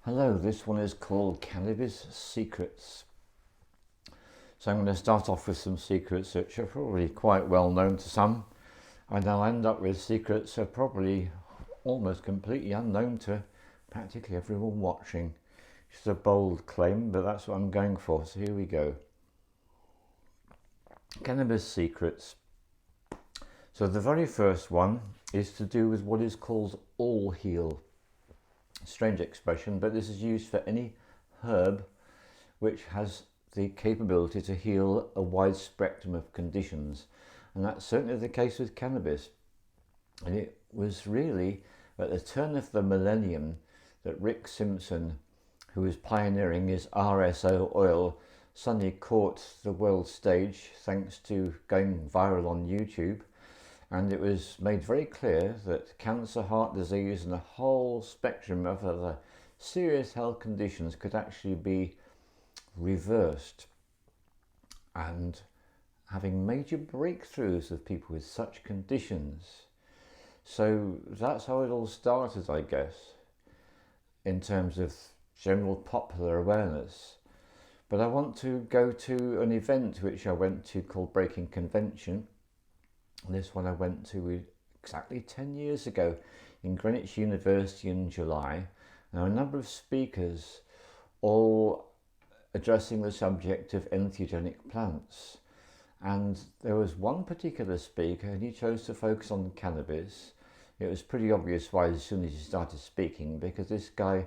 Hello, this one is called Cannabis Secrets. So I'm going to start off with some secrets which are probably quite well known to some, and I'll end up with secrets that are probably almost completely unknown to practically everyone watching. It's a bold claim, but that's what I'm going for, so here we go. Cannabis Secrets. So the very first one is to do with what is called all heal. Strange expression, but this is used for any herb which has the capability to heal a wide spectrum of conditions, and that's certainly the case with cannabis. And it was really at the turn of the millennium that Rick Simpson, who was pioneering his RSO oil, suddenly caught the world stage thanks to going viral on YouTube. And it was made very clear that cancer, heart disease, and a whole spectrum of other serious health conditions could actually be reversed. And having major breakthroughs of people with such conditions. So that's how it all started, I guess, in terms of general popular awareness. But I want to go to an event which I went to called Breaking Convention. This one I went to exactly 10 years ago in Greenwich University in July. Now a number of speakers all addressing the subject of entheogenic plants. And there was one particular speaker and he chose to focus on cannabis. It was pretty obvious why as soon as he started speaking, because this guy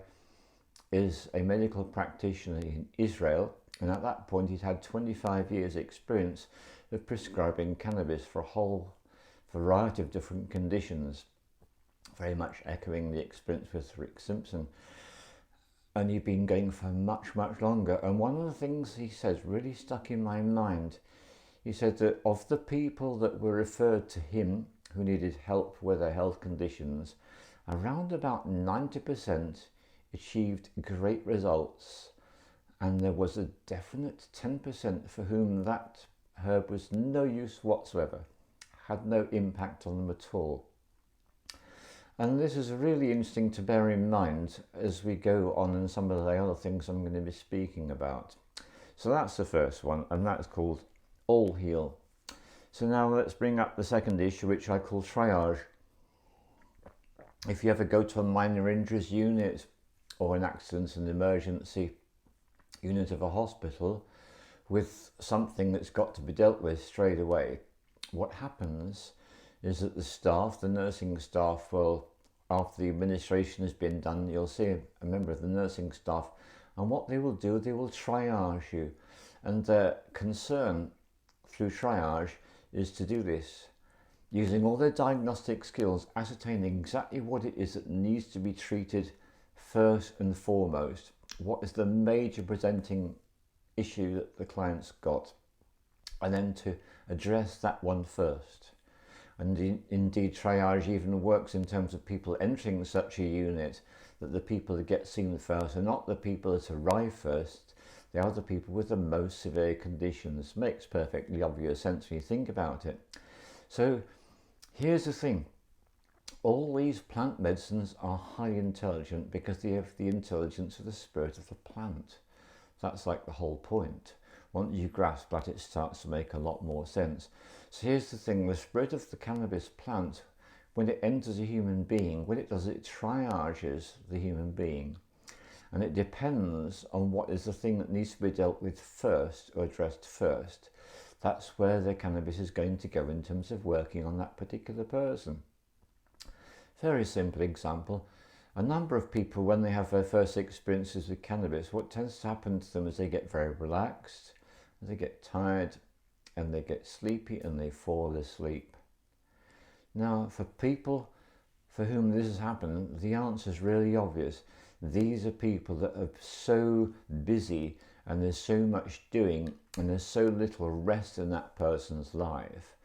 is a medical practitioner in Israel, and at that point he'd had 25 years experience of prescribing cannabis for a whole variety of different conditions, very much echoing the experience with Rick Simpson. And he'd been going for much, much longer. And one of the things he says really stuck in my mind. He said that of the people that were referred to him who needed help with their health conditions, around about 90% achieved great results. And there was a definite 10% for whom that herb was no use whatsoever, had no impact on them at all. And this is really interesting to bear in mind as we go on in some of the other things I'm going to be speaking about. So that's the first one, and that's called All Heal. So now let's bring up the second issue, which I call triage. If you ever go to a minor injuries unit or an accident and emergency unit of a hospital with something that's got to be dealt with straight away, what happens is that the staff, the nursing staff, will, after the administration has been done, you'll see a member of the nursing staff, and what they will do, they will triage you. And their concern through triage is to do this, using all their diagnostic skills, ascertaining exactly what it is that needs to be treated first and foremost. What is the major presenting issue that the client's got, and then to address that one first. And indeed triage even works in terms of people entering such a unit, that the people that get seen first are not the people that arrive first, they are the people with the most severe conditions. Makes perfectly obvious sense when you think about it. So here's the thing, all these plant medicines are highly intelligent because they have the intelligence of the spirit of the plant. That's like the whole point. Once you grasp that, it starts to make a lot more sense. So here's the thing, the spirit of the cannabis plant, when it enters a human being, what it does, it triages the human being. And it depends on what is the thing that needs to be dealt with first or addressed first. That's where the cannabis is going to go in terms of working on that particular person. Very simple example. A number of people, when they have their first experiences with cannabis, what tends to happen to them is they get very relaxed, they get tired, and they get sleepy, and they fall asleep. Now, for people for whom this has happened, the answer is really obvious. These are people that are so busy, and there's so much doing, and there's so little rest in that person's life,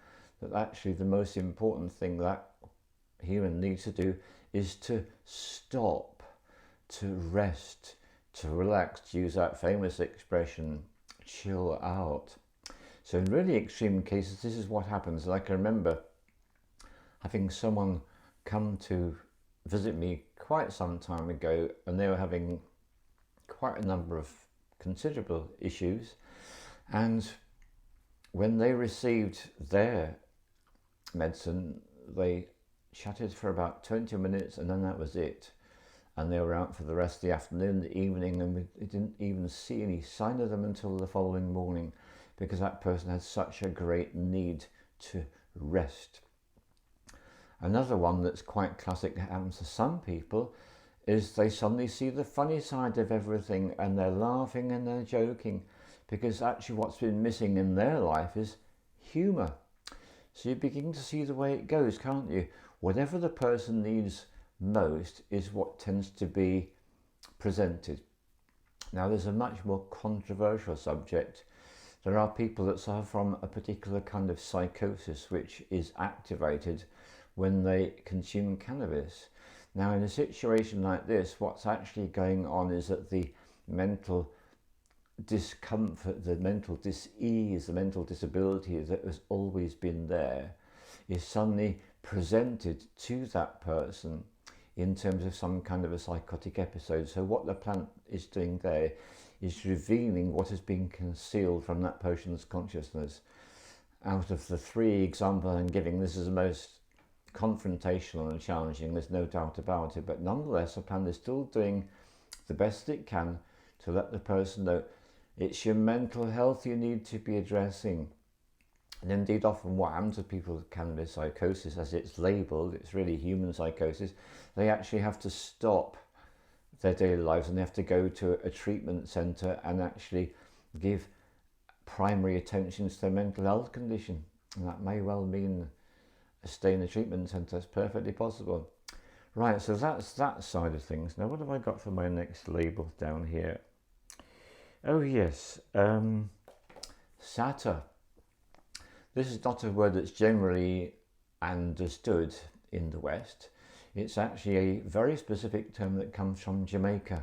that actually the most important thing that human needs to do is to stop, to rest, to relax, to use that famous expression, chill out. So in really extreme cases, this is what happens. Like I remember having someone come to visit me quite some time ago, and they were having quite a number of considerable issues, and when they received their medicine, they chatted for about 20 minutes and then that was it. And they were out for the rest of the afternoon, the evening, and we didn't even see any sign of them until the following morning, because that person had such a great need to rest. Another one that's quite classic that happens to some people is they suddenly see the funny side of everything and they're laughing and they're joking, because actually what's been missing in their life is humour. So you begin to see the way it goes, can't you? Whatever the person needs most is what tends to be presented. Now there's a much more controversial subject. There are people that suffer from a particular kind of psychosis which is activated when they consume cannabis. Now in a situation like this, what's actually going on is that the mental discomfort, the mental dis-ease, the mental disability that has always been there is suddenly presented to that person in terms of some kind of a psychotic episode. So what the plant is doing there is revealing what has been concealed from that person's consciousness. Out of the three examples I'm giving, this is the most confrontational and challenging, there's no doubt about it, but nonetheless the plant is still doing the best it can to let the person know it's your mental health you need to be addressing. And indeed often what happens to people with cannabis psychosis, as it's labelled, it's really human psychosis, they actually have to stop their daily lives and they have to go to a treatment centre and actually give primary attention to their mental health condition. And that may well mean a stay in a treatment centre. It's perfectly possible. Right, so that's that side of things. Now what have I got for my next label down here? Oh yes, Satta. This is not a word that's generally understood in the West. It's actually a very specific term that comes from Jamaica.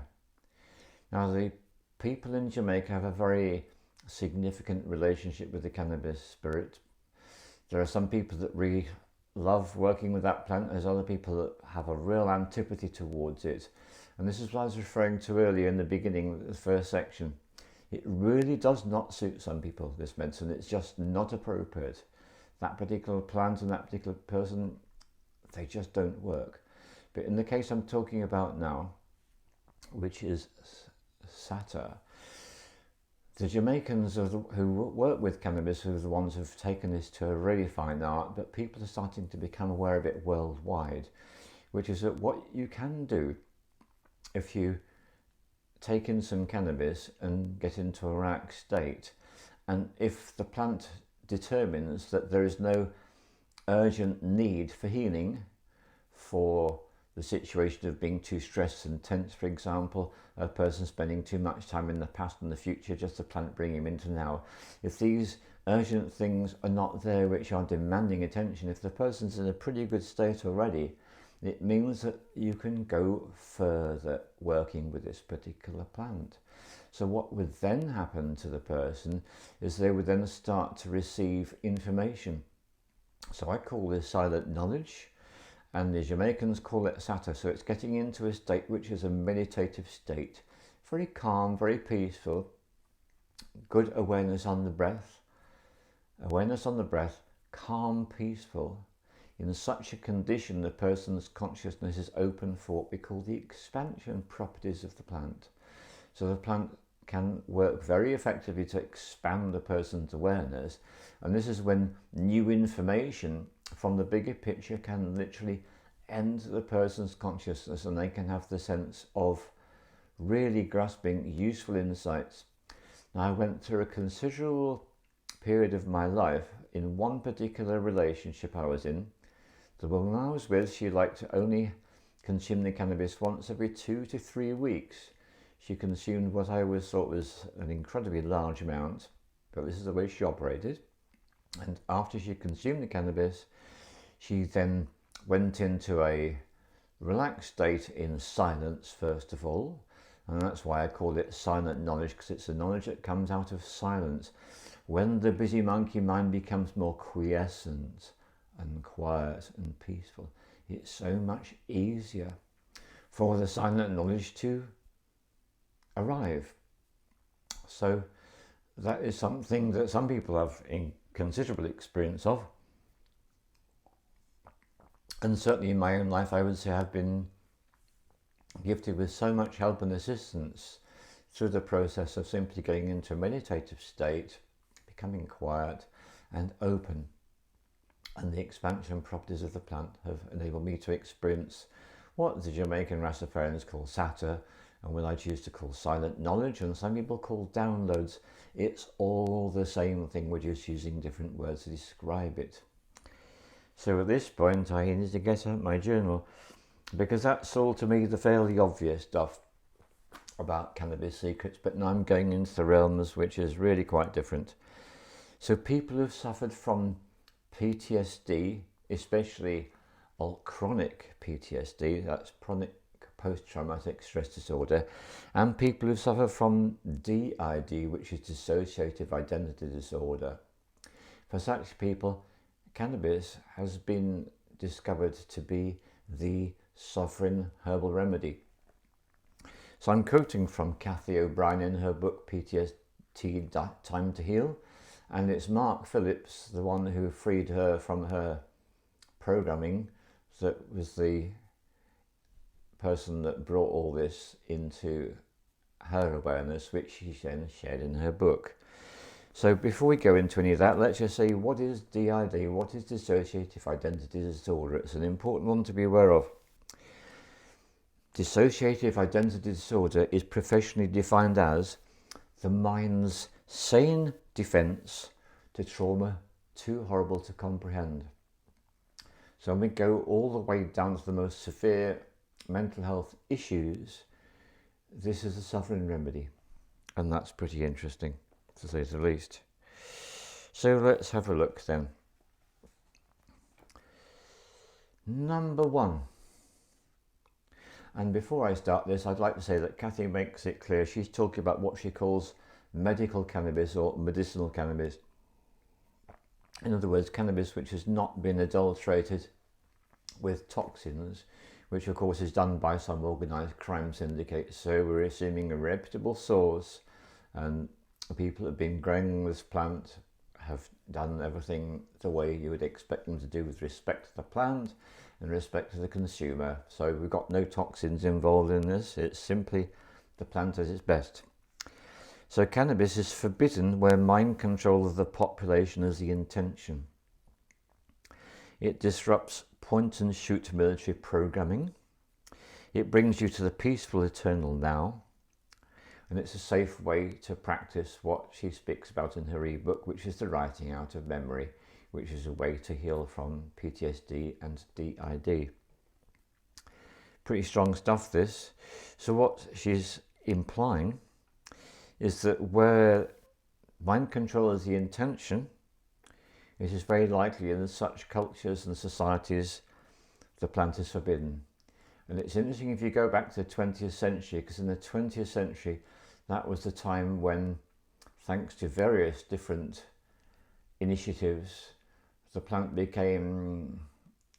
Now the people in Jamaica have a very significant relationship with the cannabis spirit. There are some people that really love working with that plant. There's other people that have a real antipathy towards it. And this is what I was referring to earlier in the beginning, the first section. It really does not suit some people, this medicine. It's just not appropriate. That particular plant and that particular person, they just don't work. But in the case I'm talking about now, which is Satta, the Jamaicans who work with cannabis are the ones who've taken this to a really fine art, but people are starting to become aware of it worldwide, which is that what you can do if you take in some cannabis and get into a relaxed state, and if the plant determines that there is no urgent need for healing for the situation of being too stressed and tense, for example, a person spending too much time in the past and the future, just the plant bring him into now. If these urgent things are not there which are demanding attention, if the person's in a pretty good state already, it means that you can go further working with this particular plant. So what would then happen to the person is they would then start to receive information. So I call this silent knowledge, and the Jamaicans call it Satta. So it's getting into a state which is a meditative state, very calm, very peaceful, good awareness on the breath, calm, peaceful. In such a condition, the person's consciousness is open for what we call the expansion properties of the plant. So the plant can work very effectively to expand the person's awareness, and this is when new information from the bigger picture can literally enter the person's consciousness and they can have the sense of really grasping useful insights. Now, I went through a considerable period of my life in one particular relationship I was in. The woman I was with, she liked to only consume the cannabis once every 2 to 3 weeks. She consumed what I always thought was an incredibly large amount, but this is the way she operated. And after she consumed the cannabis, she then went into a relaxed state in silence, first of all. And that's why I call it silent knowledge, because it's the knowledge that comes out of silence. When the busy monkey mind becomes more quiescent and quiet and peaceful, it's so much easier for the silent knowledge to arrive. So that is something that some people have in considerable experience of. And certainly in my own life, I would say I've been gifted with so much help and assistance through the process of simply getting into a meditative state, becoming quiet and open. And the expansion properties of the plant have enabled me to experience what the Jamaican Rastafarians call Sata, and what I choose to call silent knowledge, and some people call downloads. It's all the same thing, we're just using different words to describe it. So at this point I need to get out my journal, because that's all to me the fairly obvious stuff about Cannabis Secrets, but now I'm going into the realms which is really quite different. So people who've suffered from PTSD, especially chronic PTSD, that's chronic post-traumatic stress disorder, and people who suffer from DID, which is dissociative identity disorder. For such people, cannabis has been discovered to be the sovereign herbal remedy. So I'm quoting from Kathy O'Brien in her book PTSD Time to Heal, and it's Mark Phillips, the one who freed her from her programming, that was the person that brought all this into her awareness, which she then shared in her book. So before we go into any of that, let's just say, what is DID? What is dissociative identity disorder? It's an important one to be aware of. Dissociative identity disorder is professionally defined as the mind's sane defense to trauma too horrible to comprehend. So when we go all the way down to the most severe mental health issues, this is a sovereign remedy, and that's pretty interesting, to say the least. So let's have a look then. Number one. And before I start this, I'd like to say that Kathy makes it clear she's talking about what she calls medical cannabis or medicinal cannabis. In other words, cannabis which has not been adulterated with toxins, which of course is done by some organised crime syndicates. So we're assuming a reputable source, and people who have been growing this plant have done everything the way you would expect them to do with respect to the plant and respect to the consumer. So we've got no toxins involved in this. It's simply the plant at its best. So cannabis is forbidden where mind control of the population is the intention. It disrupts point and shoot military programming. It brings you to the peaceful eternal now. And it's a safe way to practice what she speaks about in her ebook, which is the writing out of memory, which is a way to heal from PTSD and DID. Pretty strong stuff, this. So what she's implying is that where mind control is the intention, it is very likely in such cultures and societies the plant is forbidden. And it's interesting if you go back to the 20th century, because in the 20th century, that was the time when, thanks to various different initiatives, the plant became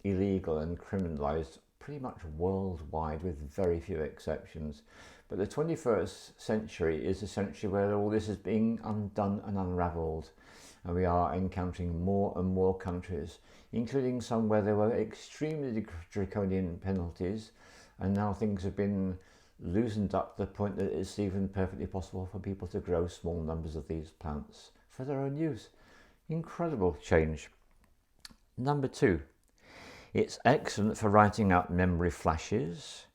illegal and criminalized pretty much worldwide, with very few exceptions. But the 21st century is a century where all this is being undone and unraveled, and we are encountering more and more countries, including some where there were extremely draconian penalties, and now things have been loosened up to the point that it's even perfectly possible for people to grow small numbers of these plants for their own use. Incredible change. Number two, it's excellent for writing out memory flashes,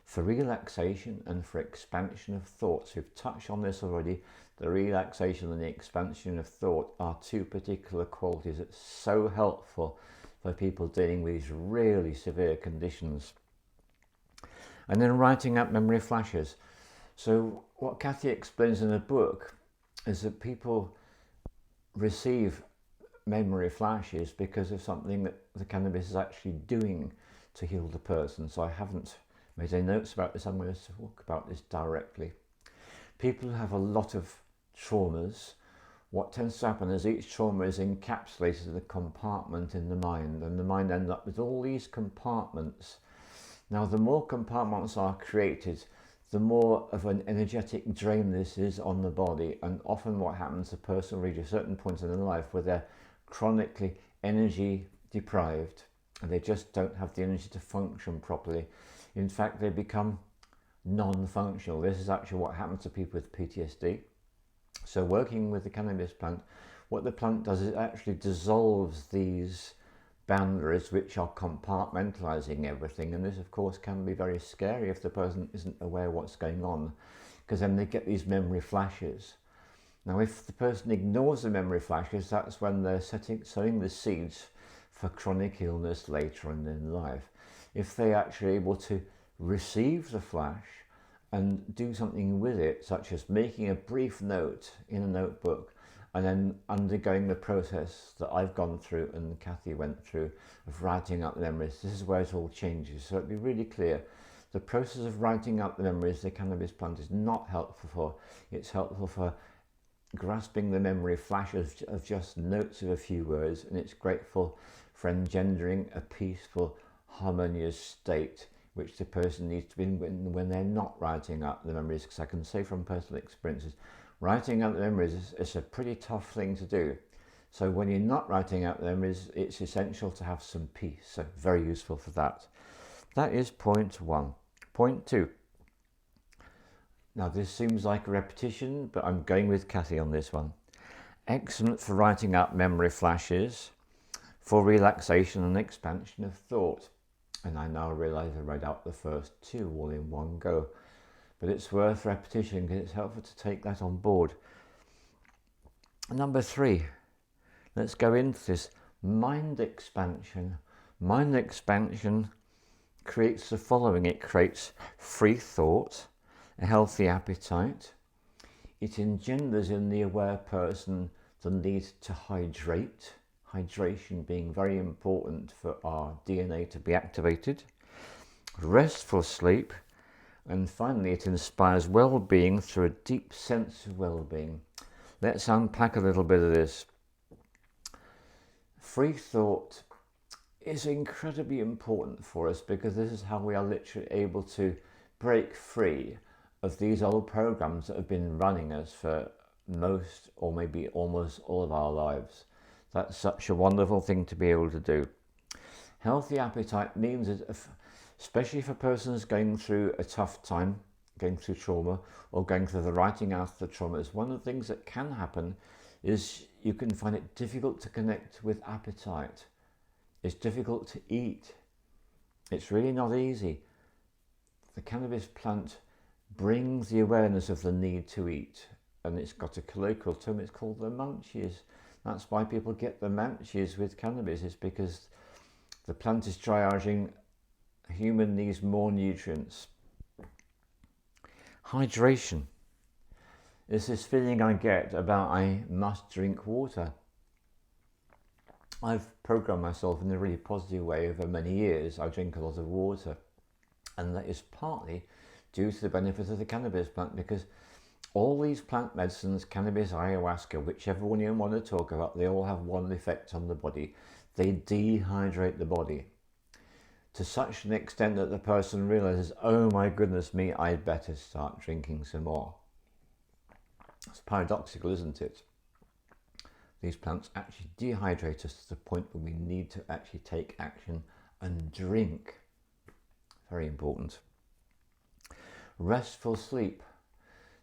for relaxation and for expansion of thoughts. We've touched on this already. The relaxation and the expansion of thought are two particular qualities that's so helpful for people dealing with these really severe conditions. And then writing out memory flashes. So what Kathy explains in her book is that people receive memory flashes because of something that the cannabis is actually doing to heal the person. So I haven't made any notes about this. I'm going to talk about this directly. People who have a lot of traumas, what tends to happen is each trauma is encapsulated in a compartment in the mind, and the mind ends up with all these compartments. Now, the more compartments are created, the more of an energetic drain this is on the body. And often what happens, a person will reach a certain point in their life where they're chronically energy deprived and they just don't have the energy to function properly. In fact, they become non-functional. This is actually what happens to people with PTSD. So working with the cannabis plant, what the plant does is it actually dissolves these boundaries which are compartmentalizing everything, and this of course can be very scary if the person isn't aware what's going on, because then they get these memory flashes. Now if the person ignores the memory flashes, that's when they're sowing the seeds for chronic illness later on in life. If they actually are able to receive the flash and do something with it, such as making a brief note in a notebook and then undergoing the process that I've gone through and Kathy went through of writing up the memories, this is where it all changes. So it'd be really clear, the process of writing up the memories the cannabis plant is not helpful for. It's helpful for grasping the memory flashes of just notes of a few words, and it's grateful for engendering a peaceful, harmonious state which the person needs to be in when they're not writing up the memories. Because I can say from personal experiences, writing out the memories is a pretty tough thing to do. So when you're not writing out the memories, it's essential to have some peace. So very useful for that. That is point one. Point two. Now this seems like a repetition, but I'm going with Kathy on this one. Excellent for writing up memory flashes, for relaxation and expansion of thought. And I now realise I read out the first two all in one go. But it's worth repetition because it's helpful to take that on board. Number three, let's go into this. Mind expansion. Mind expansion creates the following. It creates free thought, a healthy appetite. It engenders in the aware person the need to hydrate. Hydration being very important for our DNA to be activated. Restful sleep. And finally, it inspires well-being through a deep sense of well-being. Let's unpack a little bit of this. Free thought is incredibly important for us because this is how we are literally able to break free of these old programs that have been running us for most or maybe almost all of our lives. That's such a wonderful thing to be able to do. Healthy appetite means that especially for persons going through a tough time, going through trauma, or going through the writing out of the traumas, one of the things that can happen is you can find it difficult to connect with appetite. It's difficult to eat. It's really not easy. The cannabis plant brings the awareness of the need to eat, and it's got a colloquial term, it's called the munchies. That's why people get the munchies with cannabis, is because the plant is triaging human needs more nutrients. Hydration is this feeling I get about I must drink water. I've programmed myself in a really positive way over many years. I drink a lot of water, and that is partly due to the benefit of the cannabis plant, because all these plant medicines, cannabis, ayahuasca, whichever one you want to talk about, they all have one effect on the body. They dehydrate the body to such an extent that the person realizes, oh my goodness me, I'd better start drinking some more. It's paradoxical, isn't it? These plants actually dehydrate us to the point where we need to actually take action and drink. Very important. Restful sleep.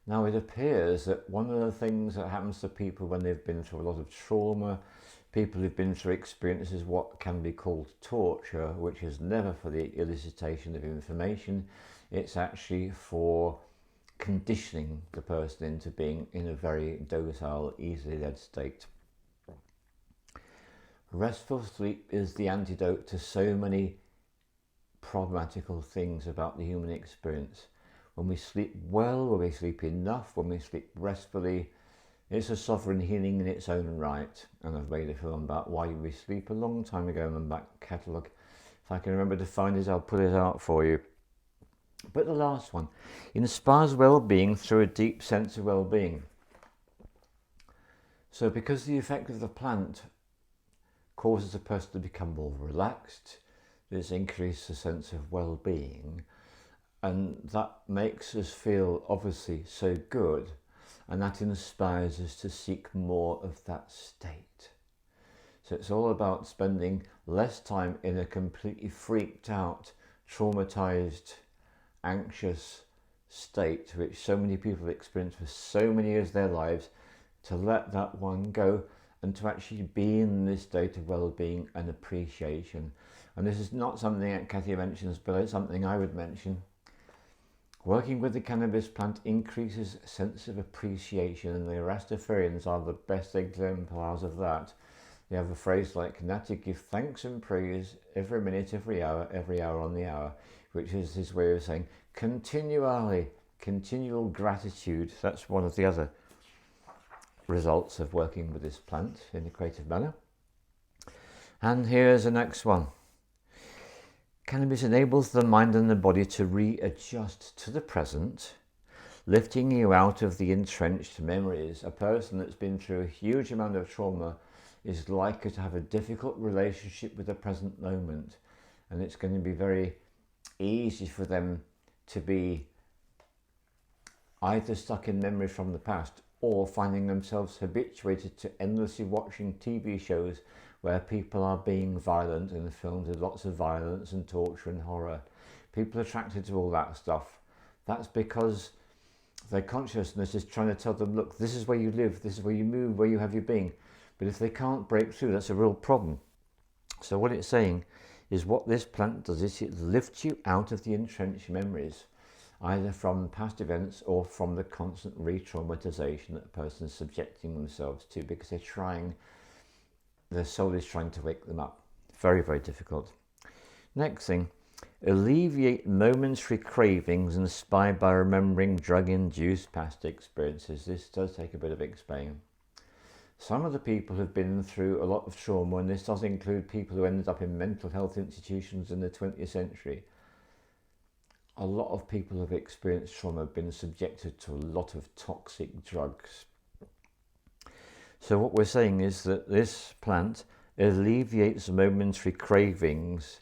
Now it appears that one of the things that happens to people when they've been through a lot of trauma, people who've been through experiences what can be called torture, which is never for the elicitation of information, it's actually for conditioning the person into being in a very docile, easily led state. Restful sleep is the antidote to so many problematical things about the human experience. When we sleep well, when we sleep enough, when we sleep restfully, it's a sovereign healing in its own right. And I've made a film about why we sleep a long time ago in my back catalogue. If I can remember to find it, I'll put it out for you. But the last one, inspires well-being through a deep sense of well-being. So because the effect of the plant causes a person to become more relaxed, this increases the sense of well-being. And that makes us feel obviously so good, and that inspires us to seek more of that state. So it's all about spending less time in a completely freaked out, traumatized, anxious state, which so many people have experienced for so many years of their lives, to let that one go and to actually be in this state of well-being and appreciation. And this is not something that Kathy mentions, but it's something I would mention. Working with the cannabis plant increases a sense of appreciation, and the Rastafarians are the best exemplars of that. They have a phrase like, "Nati, give thanks and praise every minute, every hour on the hour," which is his way of saying continual gratitude. That's one of the other results of working with this plant in a creative manner. And here's the next one. Cannabis enables the mind and the body to readjust to the present, lifting you out of the entrenched memories. A person that's been through a huge amount of trauma is likely to have a difficult relationship with the present moment, and it's going to be very easy for them to be either stuck in memory from the past or finding themselves habituated to endlessly watching TV shows where people are being violent in the films with lots of violence and torture and horror. People are attracted to all that stuff. That's because their consciousness is trying to tell them, look, this is where you live, this is where you move, where you have your being. But if they can't break through, that's a real problem. So what it's saying is what this plant does is it lifts you out of the entrenched memories, either from past events or from the constant re-traumatization that a person is subjecting themselves to, because their soul is trying to wake them up. Very, very difficult. Next thing, alleviate momentary cravings inspired by remembering drug-induced past experiences. This does take a bit of explaining. Some of the people have been through a lot of trauma, and this does include people who ended up in mental health institutions in the 20th century. A lot of people who have experienced trauma have been subjected to a lot of toxic drugs. So what we're saying is that this plant alleviates momentary cravings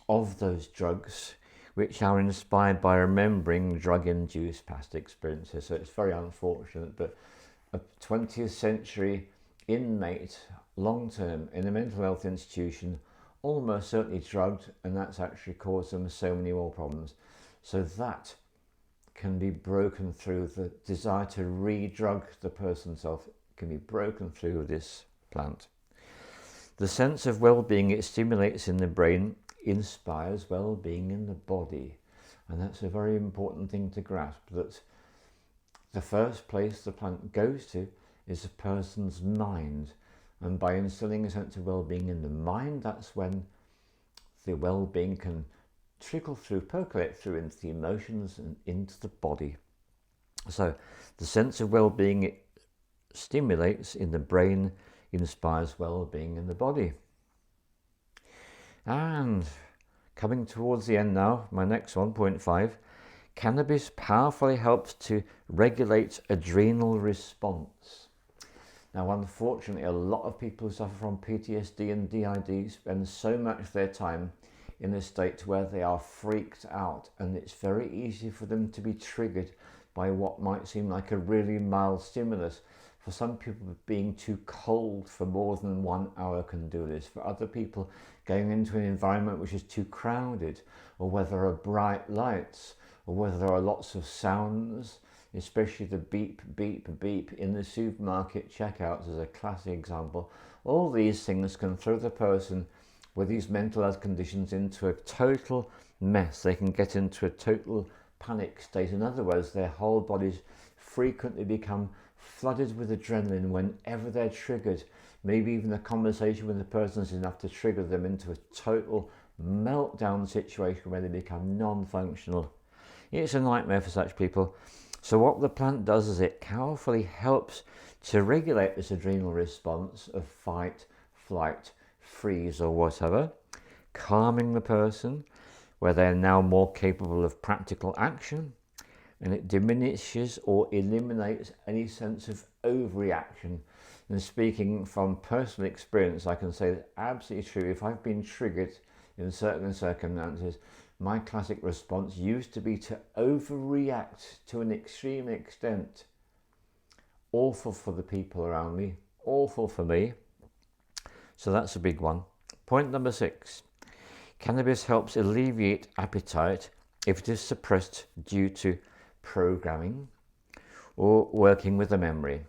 of those drugs, which are inspired by remembering drug-induced past experiences. So it's very unfortunate, but a 20th century inmate, long-term, in a mental health institution, almost certainly drugged, and that's actually caused them so many more problems. So that can be broken through. The desire to re-drug the person's self can be broken through this plant. The sense of well-being it stimulates in the brain inspires well-being in the body, and that's a very important thing to grasp, that the first place the plant goes to is a person's mind, and by instilling a sense of well-being in the mind, that's when the well-being can trickle through, percolate through into the emotions and into the body. So the sense of well-being it stimulates in the brain inspires well-being in the body. And coming towards the end now, my next one, point 5, cannabis powerfully helps to regulate adrenal response. Now, unfortunately, a lot of people who suffer from PTSD and DID spend so much of their time in a state where they are freaked out, and it's very easy for them to be triggered by what might seem like a really mild stimulus. For some people, being too cold for more than 1 hour can do this. For other people, going into an environment which is too crowded, or where there are bright lights, or whether there are lots of sounds, especially the beep, beep, beep in the supermarket checkouts is a classic example. All these things can throw the person with these mental health conditions into a total mess. They can get into a total panic state. In other words, their whole bodies frequently become flooded with adrenaline whenever they're triggered. Maybe even a conversation with the person is enough to trigger them into a total meltdown situation where they become non-functional. It's a nightmare for such people. So what the plant does is it powerfully helps to regulate this adrenal response of fight, flight, freeze or whatever, calming the person where they're now more capable of practical action, and it diminishes or eliminates any sense of overreaction. And speaking from personal experience, I can say that absolutely true. If I've been triggered in certain circumstances, my classic response used to be to overreact to an extreme extent. Awful for the people around me, awful for me. So that's a big one. Point number 6. Cannabis helps alleviate appetite if it is suppressed due to programming or working with the memory.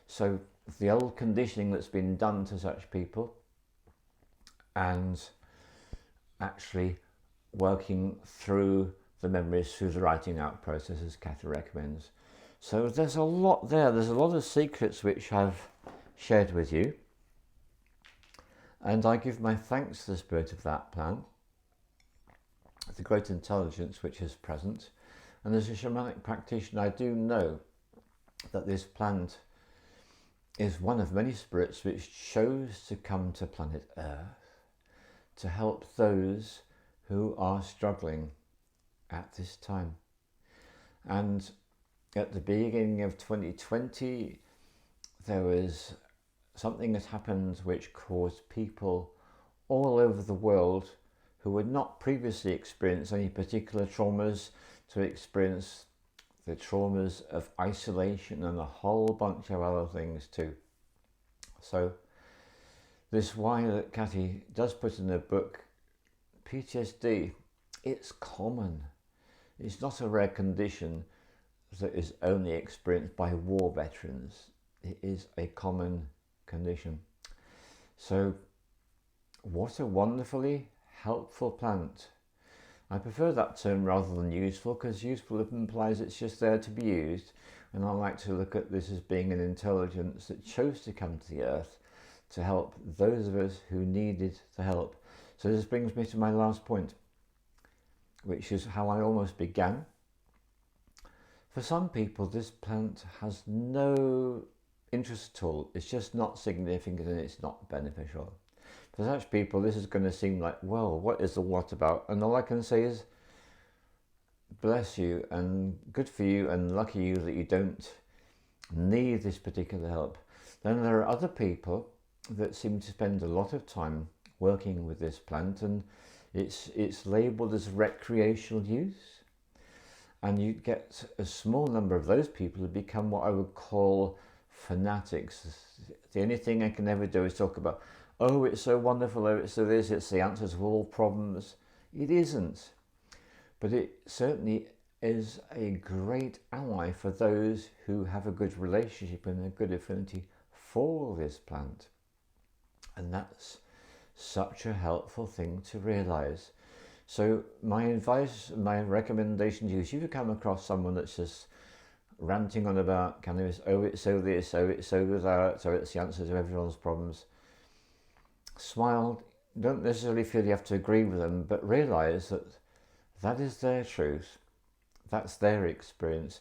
So the old conditioning that's been done to such people, and actually working through the memories through the writing out process, as Kathy recommends. So there's a lot there. There's a lot of secrets which I've shared with you. And I give my thanks to the spirit of that plant, the great intelligence which is present. And as a shamanic practitioner, I do know that this plant is one of many spirits which chose to come to planet Earth to help those who are struggling at this time. And at the beginning of 2020, there was something that happened which caused people all over the world who had not previously experienced any particular traumas to experience the traumas of isolation and a whole bunch of other things too. So this why that Kathy does put in her book, PTSD, it's common. It's not a rare condition that is only experienced by war veterans. It is a common condition. So what a wonderfully helpful plant. I prefer that term rather than useful, because useful implies it's just there to be used, and I like to look at this as being an intelligence that chose to come to the earth to help those of us who needed the help. So this brings me to my last point, which is how I almost began. For some people, this plant has no interest at all. It's just not significant and it's not beneficial. For such people, this is going to seem like, well, what is the what about? And all I can say is, bless you and good for you and lucky you that you don't need this particular help. Then there are other people that seem to spend a lot of time working with this plant, and it's labelled as recreational use. And you get a small number of those people who become what I would call fanatics. The only thing I can ever do is talk about, oh, it's so wonderful, oh, it's so this, it's the answer to all problems. It isn't. But it certainly is a great ally for those who have a good relationship and a good affinity for this plant. And that's such a helpful thing to realise. So my advice, my recommendation to you is, if you come across someone that's just ranting on about cannabis, oh, it's so this, oh, it's so that, so it's the answer to everyone's problems, smile. Don't necessarily feel you have to agree with them, but realise that that is their truth, that's their experience,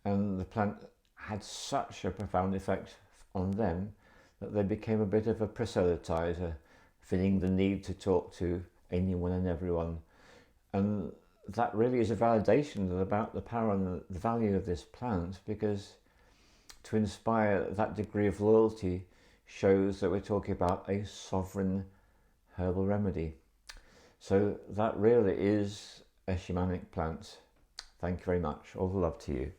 and the plant had such a profound effect on them that they became a bit of a proselytizer, feeling the need to talk to anyone and everyone. And that really is a validation about the power and the value of this plant, because to inspire that degree of loyalty shows that we're talking about a sovereign herbal remedy. So that really is a shamanic plant. Thank you very much. All the love to you.